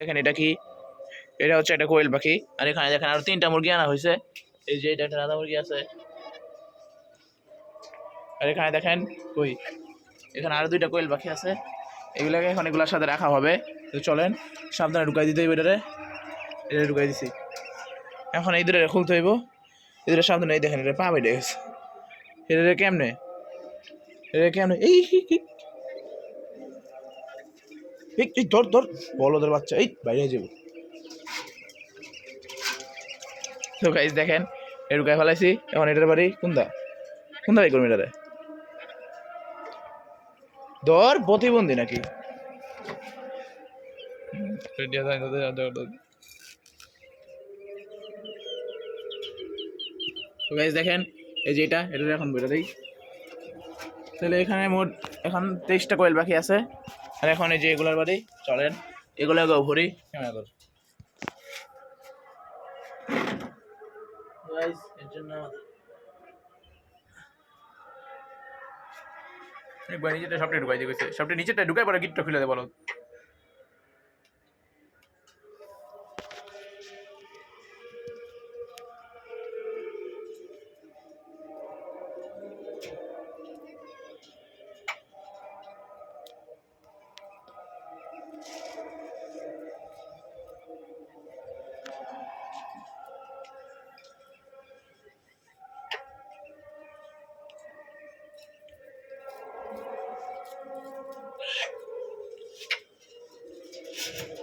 দেখেন এটা কি, এটা হচ্ছে একটা কোয়েল পাখি। আর এখানে দেখেন আরো 3টা মুরগি আনা হয়েছে। এই যে এটা একটা রাধা মুরগি আছে। আর এখানে দেখেন কই, এখানে আরো 2টা কোয়েল পাখি আছে। এগুলাকে এখন এগুলার সাথে রাখা হবে। তো চলেন সাবধানে ঢুকাই দিতে হইব এটারে। এটা ঢুকাই দিছি। এখন এই দুটো খুলতে হইব। এই দুটো সাবধানে, এই দেখেন এটা পা বেড়ে গেছে। এটা কেমনে, এটা কেমনে, এই ধর ধর, বলদের বাচ্চা, এই বাইরে যাবো। তো গাইস দেখেন এটা ঢুকাই ফেলাইছি। এখন এটার বাড়ি কোনটা বাড়ি করবো এটারে, ধর প্রতিবন্ধী নাকি। তো গাইস দেখেন এই যে এটা এখন বেরো দেই। তাহলে এখানে মোট এখন 23টা কোয়েল পাখি আছে। আর এখন এই যে এগুলার বাড়ি, চলেন এগুলো ভরি ক্যামেরা কর। গাইস এর জন্য একবার নিচেটা সবটা ঢুকাই দিয়ে গেছে, সবটা নিচেটা ঢুকাই পরে গিটটা খুলে দে বলো।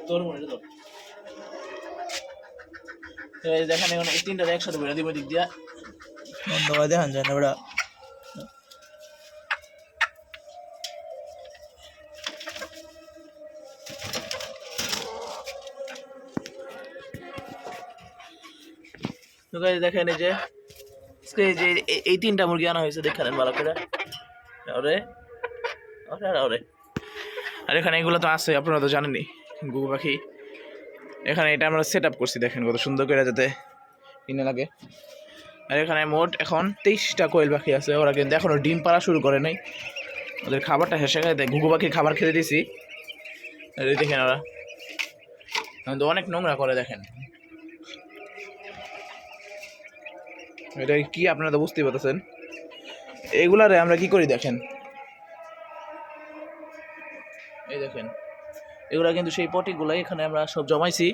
তোর মনে তো দেখেন এখন এই 3টা একসাথে বেরো দিব দিক দিয়া। ধন্যবাদ, দেখান যায় না ওরা। দেখেন এই যে এই 3টা মুরগি আনা হয়েছে, দেখেন ভালো করে। আর এখানে এগুলো তো আছে, আপনারা তো জানেনই ঘুঘু পাখি। এখানে এটা আমরা সেট আপ করছি, দেখেন কত সুন্দর করে যাতে কিনে লাগে। আর এখানে মোট এখন 23টা কোয়েল পাখি আছে। ওরা কিন্তু এখনো ডিম পাড়া শুরু করে নাই। ওদের খাবারটা শেষে খাই দেয়, ঘুঘু পাখির খাবার খেতে দিয়েছি। দেখেন ওরা কিন্তু অনেক নোংরা করে, দেখেন এটা কি আপনারা তো বুঝতেই পারতেছেন। এগুলারে আমরা কি করি দেখেন, এই দেখেন এগুলা কিন্তু সেই পটিগুলো এখানে আমরা সব জমাইছি।